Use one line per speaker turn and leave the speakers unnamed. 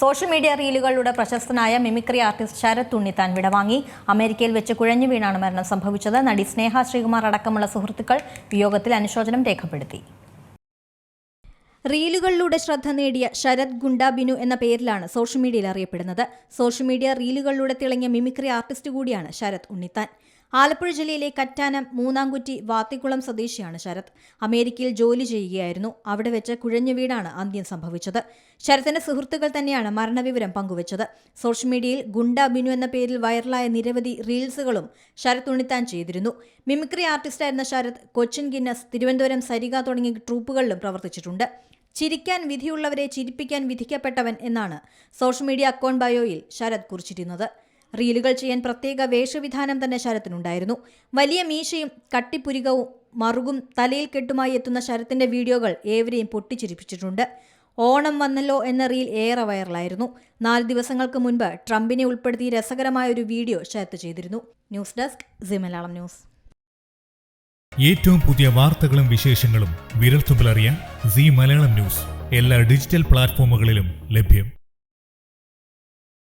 Social media റീലുകളിലൂടെ പ്രശസ്തനായ mimicry artist Sarath Unnithan വിടവാങ്ങി. അമേരിക്കയിൽ വെച്ച് കുഴഞ്ഞു വീണാണ് മരണം സംഭവിച്ചത്. നടി സ്നേഹ ശ്രീകുമാർ അടക്കമുള്ള സുഹൃത്തുക്കൾ വിയോഗത്തിൽ അനുശോചനം രേഖപ്പെടുത്തി. റീലുകളിലൂടെ ശ്രദ്ധ നേടിയ ശരത് ഗുണ്ട ബിനു എന്ന പേരിലാണ് സോഷ്യൽ മീഡിയയിൽ അറിയപ്പെടുന്നത്. സോഷ്യൽ മീഡിയ റീലുകളിലൂടെ തിളങ്ങിയ മിമിക്രി ആർട്ടിസ്റ്റ് കൂടിയാണ് ശരത് ഉണ്ണിത്താൻ. ആലപ്പുഴ ജില്ലയിലെ കറ്റാനം മൂന്നാംകുറ്റി വാത്തിക്കുളം സ്വദേശിയാണ് ശരത്. അമേരിക്കയിൽ ജോലി ചെയ്യുകയായിരുന്നു. അവിടെ വെച്ച് കുഴഞ്ഞു വീണാണ് അന്ത്യം സംഭവിച്ചത്. ശരത്തിന്റെ സുഹൃത്തുക്കൾ തന്നെയാണ് മരണവിവരം പങ്കുവച്ചത്. സോഷ്യൽ മീഡിയയിൽ ഗുണ്ട ബിനു എന്ന പേരിൽ വൈറലായ നിരവധി റീൽസുകളും ശരത് ഉണ്ണിത്താൻ ചെയ്തിരുന്നു. മിമിക്രി ആർട്ടിസ്റ്റായിരുന്ന ശരത് കൊച്ചിൻ ഗിന്നസ്, തിരുവനന്തപുരം സരിക തുടങ്ങിയ ട്രൂപ്പുകളിലും പ്രവർത്തിച്ചിട്ടുണ്ട്. ചിരിക്കാൻ വിധിയുള്ളവരെ ചിരിപ്പിക്കാൻ വിധിക്കപ്പെട്ടവൻ എന്നാണ് സോഷ്യൽ മീഡിയ അക്കൗണ്ട് ബയോയിൽ ശരത് കുറിച്ചിരുന്നത്. റീലുകൾ ചെയ്യാൻ പ്രത്യേക വേഷവിധാനം തന്നെ ശരത്തിനുണ്ടായിരുന്നു. വലിയ മീശയും കട്ടിപ്പുരികവും മറുകും തലയിൽ കെട്ടുമായി എത്തുന്ന ശരത്തിന്റെ വീഡിയോകൾ ഏവരെയും പൊട്ടിച്ചിരിപ്പിച്ചിട്ടുണ്ട്. ഓണം വന്നല്ലോ എന്ന റീൽ ഏറെ വൈറലായിരുന്നു. 4 ദിവസങ്ങൾക്ക് മുൻപ് ട്രംപിനെ ഉൾപ്പെടുത്തി രസകരമായ ഒരു വീഡിയോ ശരത്ത് ചെയ്തിരുന്നു. News desk C Malayalam news.
ഏറ്റവും പുതിയ വാർത്തകളും വിശേഷങ്ങളും വിരൽത്തുമ്പിലറിയാൻ സി മലയാളം ന്യൂസ് എല്ലാ ഡിജിറ്റൽ പ്ലാറ്റ്ഫോമുകളിലും ലഭ്യം.